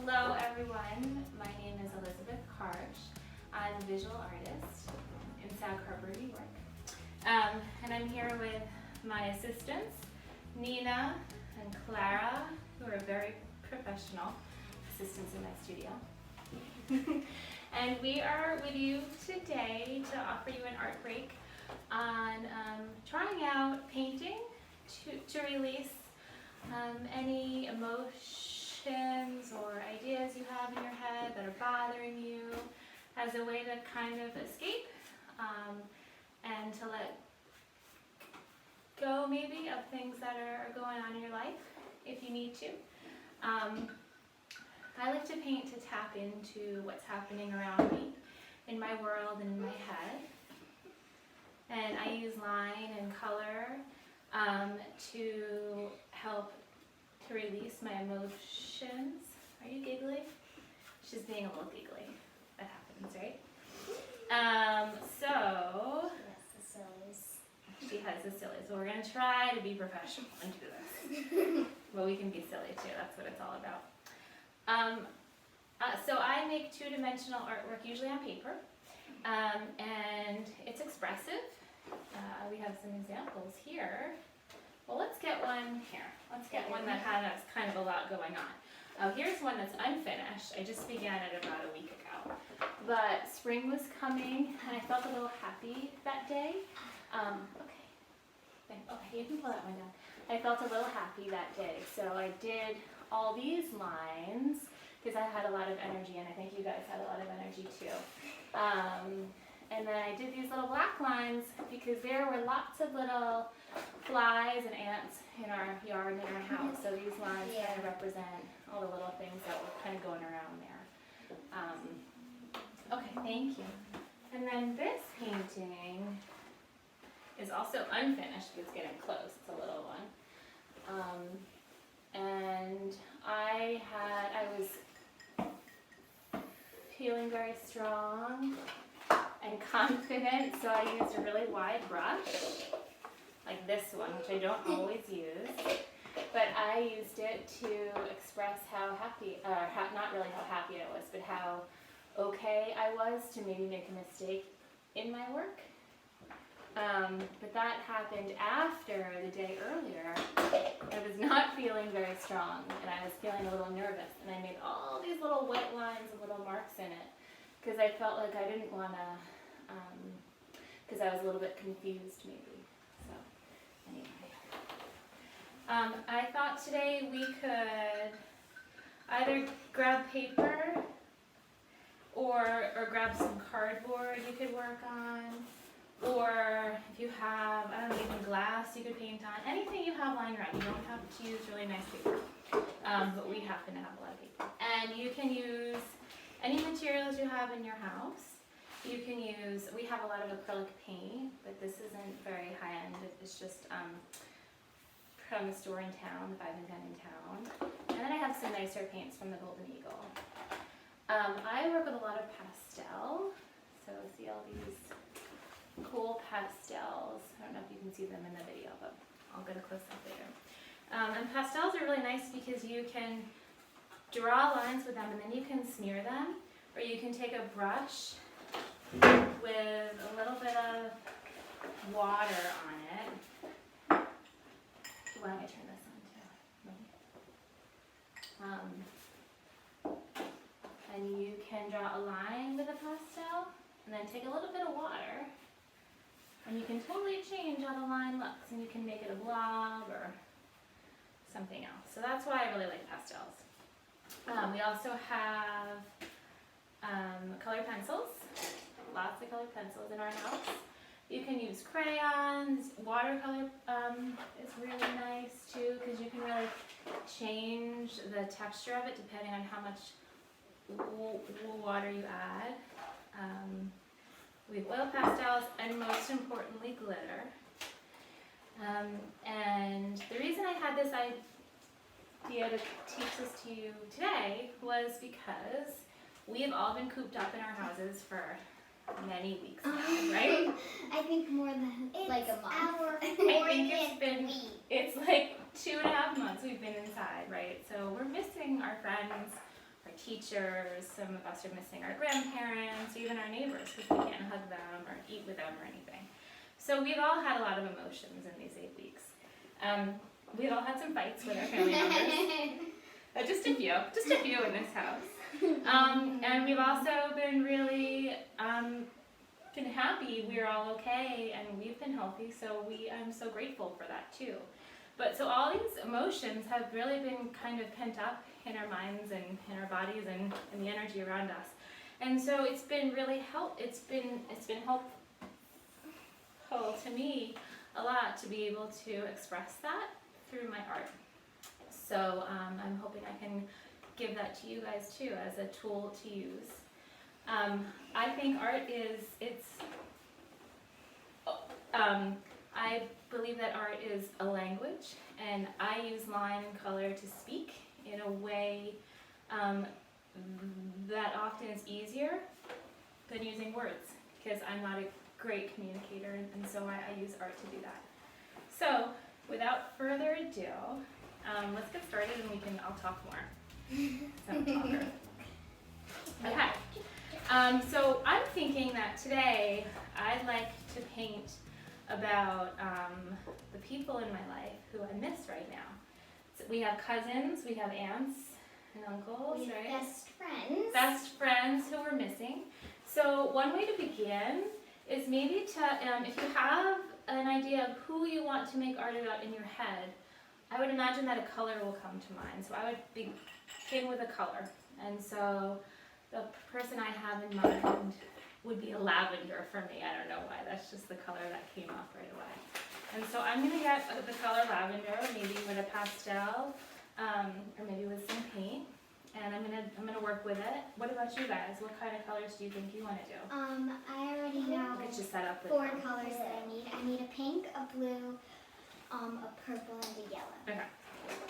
Hello everyone, my name is Elizabeth Karsch. I'm a visual artist in Sag Harbor, New York. And I'm here with my assistants, Nina and Clara, who are very professional assistants in my studio. And we are with you today to offer you an art break on trying out painting to release any emotions or ideas you have in your head that are bothering you, as a way to kind of escape and to let go maybe of things that are going on in your life if you need to. I like to paint to tap into what's happening around me in my world and in my head. And I use line and color to help to release my emotions. Are you giggly? She's being a little giggly. That happens, right? So she has the silly. So we're going to try to be professional and do this. But we can be silly too. That's what it's all about. So I make two-dimensional artwork, usually on paper. And it's expressive. We have some examples here. Well, let's get one here. Let's get one that has kind of a lot going on. Here's one that's unfinished. I just began it about a week ago. But spring was coming, and I felt a little happy that day. Okay, you can pull that one down. I felt a little happy that day, so I did all these lines because I had a lot of energy, and I think you guys had a lot of energy too. And then I did these little black lines because there were lots of little flies and ants in our yard and in our house. So these lines kind of represent all the little things that were kind of going around there. Okay, thank you. And then this painting is also unfinished, but it's getting close. It's a little one. And I was feeling very strong and confident, so I used a really wide brush, like this one, which I don't always use, but I used it to express how happy, not really how happy I was, but how okay I was to maybe make a mistake in my work. But that happened after the day earlier. I was not feeling very strong, and I was feeling a little nervous, and I made all these little white lines and little marks in it, because I felt like I didn't want to, because I was a little bit confused maybe. So anyway, I thought today we could either grab paper or grab some cardboard you could work on, or if you have, I don't know, even glass you could paint on. Anything you have lying around. You don't have to use really nice paper, but we happen to have a lot of paper. And you can use any materials you have in your house. You can use, we have a lot of acrylic paint, but this isn't very high-end. It's just from a store in town, the 5 and 10 in town. And then I have some nicer paints from the Golden Eagle. I work with a lot of pastel. So see all these cool pastels. I don't know if you can see them in the video, but I'll get a close-up later. And pastels are really nice because you can draw lines with them, and then you can smear them, or you can take a brush with a little bit of water on it. Why don't I turn this on too? And you can draw a line with a pastel, and then take a little bit of water, and you can totally change how the line looks, and you can make it a blob or something else. So that's why I really like pastels. We also have colored pencils, lots of colored pencils in our house. You can use crayons. Watercolor is really nice too, because you can really change the texture of it depending on how much water you add. We have oil pastels, and most importantly, glitter. And the reason I had this idea to teach this to you today was because we have all been cooped up in our houses for many weeks now, right? I think more than like a month. It's like 2.5 months we've been inside, right? So we're missing our friends, our teachers, some of us are missing our grandparents, even our neighbors because we can't hug them or eat with them or anything. So we've all had a lot of emotions in these 8 weeks. We've all had some fights with our family members. Just a few in this house. And we've also been really been happy we're all okay and we've been healthy, so I'm so grateful for that too. But so all these emotions have really been kind of pent up in our minds and in our bodies and in the energy around us. And so it's been really it's been helpful to me a lot to be able to express that through my art. So I'm hoping I can give that to you guys too as a tool to use. I think art I believe that art is a language, and I use line and color to speak in a way that often is easier than using words, because I'm not a great communicator, and so I use art to do that. So without further ado, let's get started and I'll talk more. So, longer. Okay. So I'm thinking that today I'd like to paint about the people in my life who I miss right now. So we have cousins, we have aunts and uncles, we have right? Best friends. Best friends who we're missing. So one way to begin is maybe to, if you have an idea of who you want to make art about in your head, I would imagine that a color will come to mind. So I would begin with a color. And so the person I have in mind would be a lavender for me. I don't know why. That's just the color that came off right away. And so I'm going to get the color lavender, maybe with a pastel, or maybe with some paint. And I'm gonna work with it. What about you guys? What kind of colors do you think you want to do? I already know Get you set up with 4 colors that I need. I need a pink, a blue, a purple, and a yellow. Okay.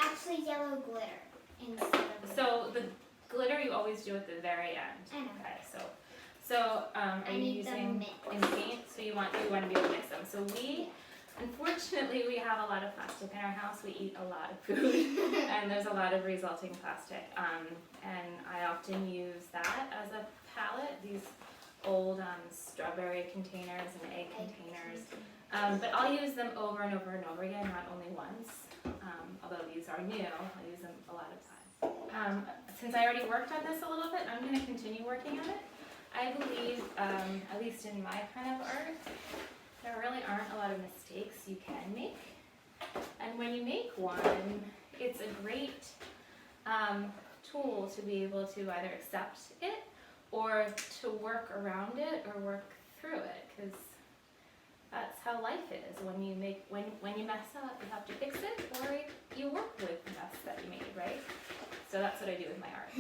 Actually, yellow glitter instead of. So the glitter you always do at the very end. I know. Okay. So are you using in paint? So you want to be able to mix them. So unfortunately, we have a lot of plastic in our house. We eat a lot of food, and there's a lot of resulting plastic. And I often use that as a palette. These old strawberry containers and egg containers. But I'll use them over and over and over again, not only once. Although these are new, I use them a lot of times. Since I already worked on this a little bit, I'm going to continue working on it. I believe, at least in my kind of art, there really aren't a lot of mistakes you can make. And when you make one, it's a great tool to be able to either accept it or to work around it or work through it, because that's how life is. When you mess up, you have to fix it, or you work with the mess that you made, right? So that's what I do with my art.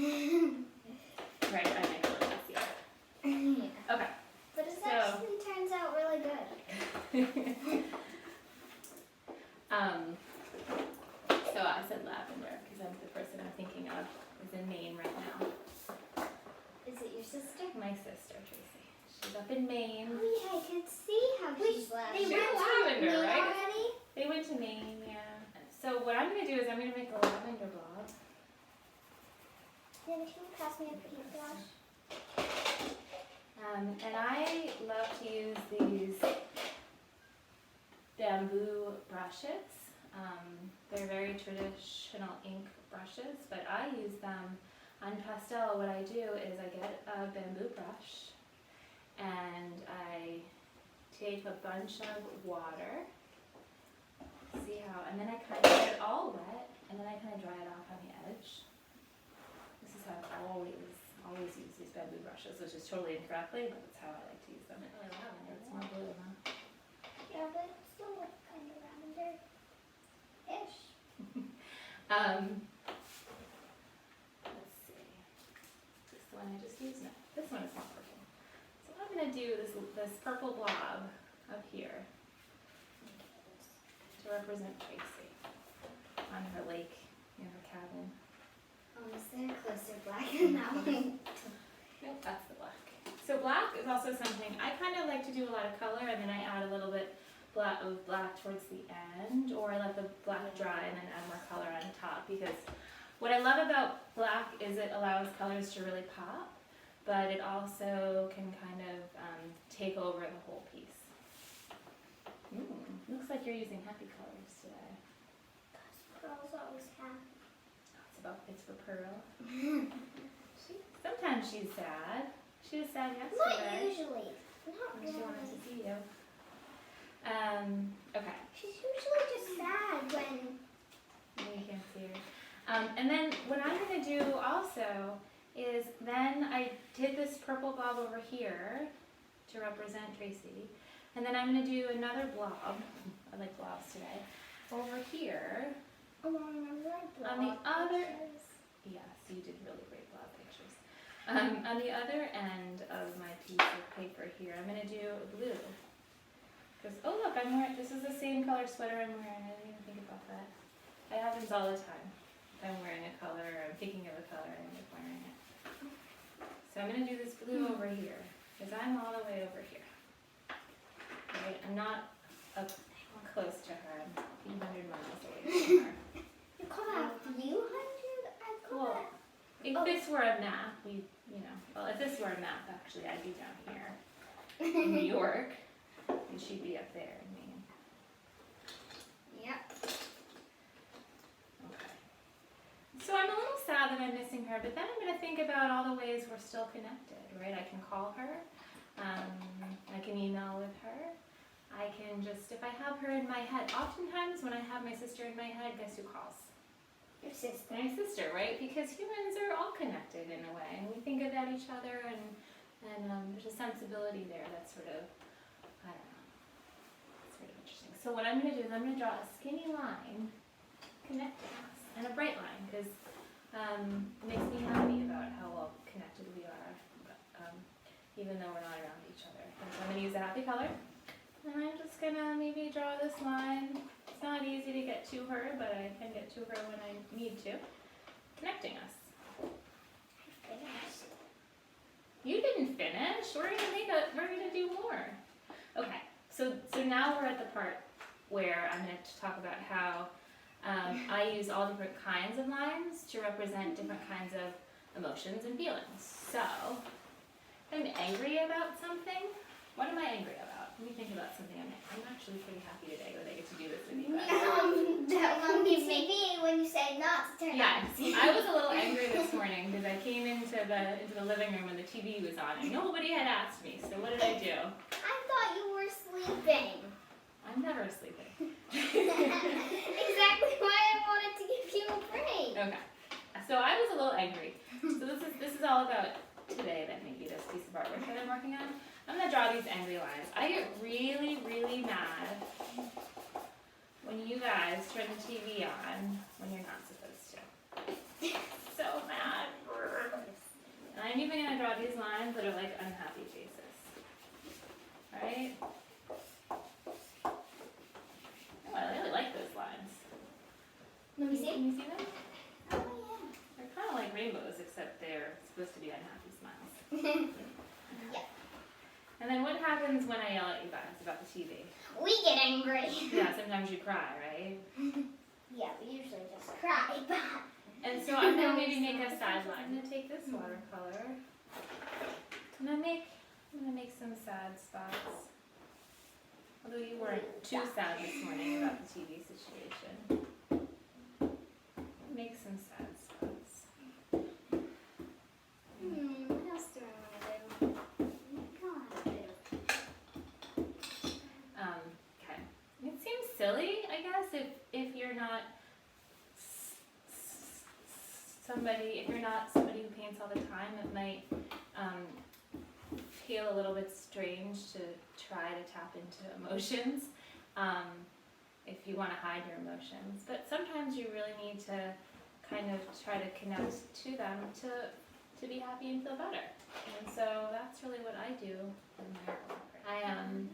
Right, I make a little messy art. Yeah. Okay. But it actually turns out really good. So I said lavender because the person I'm thinking of is in Maine right now. Is it your sister? My sister, Tracy. She's up in Maine. Oh yeah, I could see how she's lavender. They went to lavender, right? Already? They went to Maine, yeah. So what I'm going to do is I'm going to make a lavender blob. Then can you pass me a paintbrush? And I love to use these bamboo brushes. They're very traditional ink brushes, but I use them on pastel. What I do is I get a bamboo brush and I take a bunch of water, and then I kind of get it all wet, and then I kind of dry it off on the edge. This is how I've always use these bamboo brushes, which is totally incorrectly, but that's how I like to use them. It's more blue, huh? Yeah, but it's still kind of lavender-ish. Let's see. Is this the one I just used? No, this one is not purple. So what I'm going to do is this purple blob up here to represent Tracy on her lake near her cabin. Is there a closer black than that one? Nope, that's the black. So black is also something, I kind of like to do a lot of color and then I add a little bit of black towards the end, or I let the black dry and then add more color on top, because What I love about black is it allows colors to really pop, but it also can kind of take over the whole piece. Looks like you're using happy colors today. Pearls always have. It's for Pearl. Sometimes she's sad. She was sad Not yesterday. usually. Not When she wanted to really. see you. Okay. She's usually just sad when. You can't see her. And then what I'm going to do also is then I did this purple blob over here to represent Tracy. And then I'm going to do another blob. I like blobs today. Over here. Oh, I like On the other. pictures. Yes, you did really great blob pictures. On the other end of my piece of paper here, I'm going to do a blue. Because, oh look, this is the same color sweater I'm wearing. I didn't even think about that. It happens all the time. If I'm wearing a color or I'm thinking of a color, I end up wearing it. So I'm going to do this blue over here. Because I'm all the way over here. Right? I'm not up close to her. I'm 800 miles away from her. You call that a few hundred? I call Well, that. if this were a map, if this were a map, actually, I'd be down here in New York, and she'd be up there in Maine. Yep. Okay. So I'm a little sad that I'm missing her, but then I'm going to think about all the ways we're still connected, right? I can call her. I can email with her. I can just, if I have her in my head, oftentimes when I have my sister in my head, guess who calls? Your sister. My sister, right? Because humans are all connected in a way, and we think about each other, and there's a sensibility there that's sort of, I don't know, sort of interesting. So what I'm going to do is I'm going to draw a skinny line connecting us, and a bright line, because it makes me happy about how well connected we are, even though we're not around each other. And so I'm going to use a happy color, and I'm just going to maybe draw this line. It's not easy to get to her, but I can get to her when I need to. Connecting us. Finished. You didn't finish. We're gonna do more. Okay. So now we're at the part where I'm going to talk about how I use all different kinds of lines to represent different kinds of emotions and feelings. So, if I'm angry about something, what am I angry about? Let me think about something. I'm actually pretty happy today that I get to do this with you guys. That one gives me when you say not to turn Yeah, on. I was a little angry this morning because I came into the living room when the TV was on and nobody had asked me. So what did I do? I thought you were sleeping. I'm never sleeping. Exactly why I wanted to give you a break. Okay. So I was a little angry. So this is all about today, that maybe this piece of artwork that I'm working on. I'm going to draw these angry lines. I get really, really mad when you guys turn the TV on when you're not supposed to. So mad. And I'm even going to draw these lines that are like unhappy faces. Alright? Oh, I really like those lines. Let me see. Can you see them? Oh yeah. They're kind of like rainbows, except they're supposed to be unhappy smiles. Yeah. And then what happens when I yell at you guys about the TV? We get angry. Yeah, sometimes you cry, right? Yeah, we usually just cry, but. And so I'm going to maybe make a sad line. I'm going to take this watercolor. And I'm going to make some sad spots. Although you weren't too sad this morning about the TV situation. Make some sad spots. What else do I want to do? Okay. It seems silly, I guess, if you're not somebody who paints all the time. It might feel a little bit strange to try to tap into emotions if you want to hide your emotions. But sometimes you really need to kind of try to connect to them to be happy and feel better. And so that's really what I do in my artwork.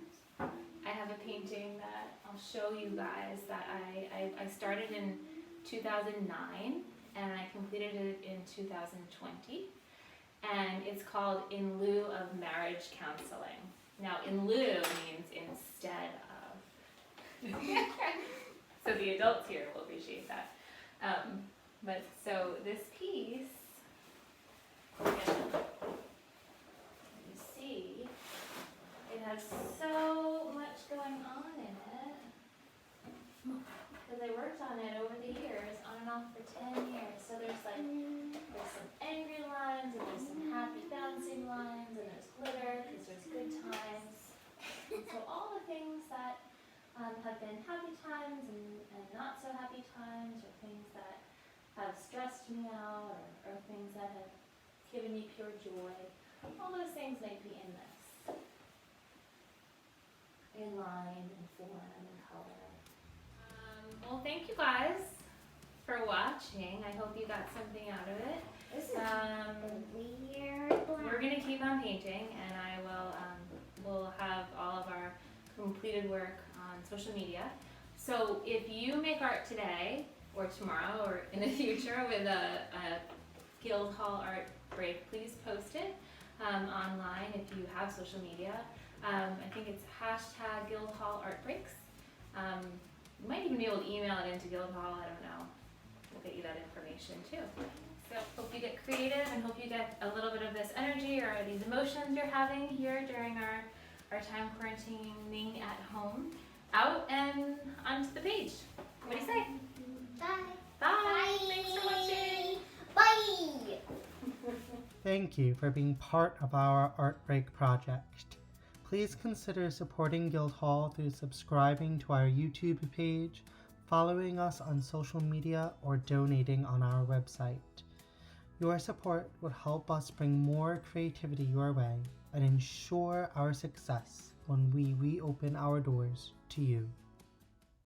I have a painting that I'll show you guys that I started in 2009 and I completed it in 2020. And it's called In Lieu of Marriage Counseling. Now, in lieu means instead of. So the adults here will appreciate that. But so this piece, you see, it has so much going on in it. Because I worked on it over the years, on and off for 10 years. So there's some angry lines, and there's some happy bouncing lines, and there's glitter, because there's good times. And so all the things that have been happy times and not so happy times, or things that have stressed me out, or things that have given me pure joy, all those things might be in this. In line, and form, and color. Well, thank you guys for watching. I hope you got something out of it. This is weird. We're gonna keep on painting, and I will we'll have all of our completed work on social media. So if you make art today, or tomorrow, or in the future with a Guildhall art break, please post it online if you have social media. I think it's hashtag Guildhall art breaks. You might even be able to email it into Guildhall, I don't know. We'll get you that information too. So hope you get creative, and hope you get a little bit of this energy or these emotions you're having here during our time quarantining at home out and onto the page. What do you say? Bye. Bye. Thanks for watching. Bye. Thank you for being part of our Art Break project. Please consider supporting Guildhall through subscribing to our YouTube page, following us on social media, or donating on our website. Your support would help us bring more creativity your way and ensure our success when we reopen our doors to you.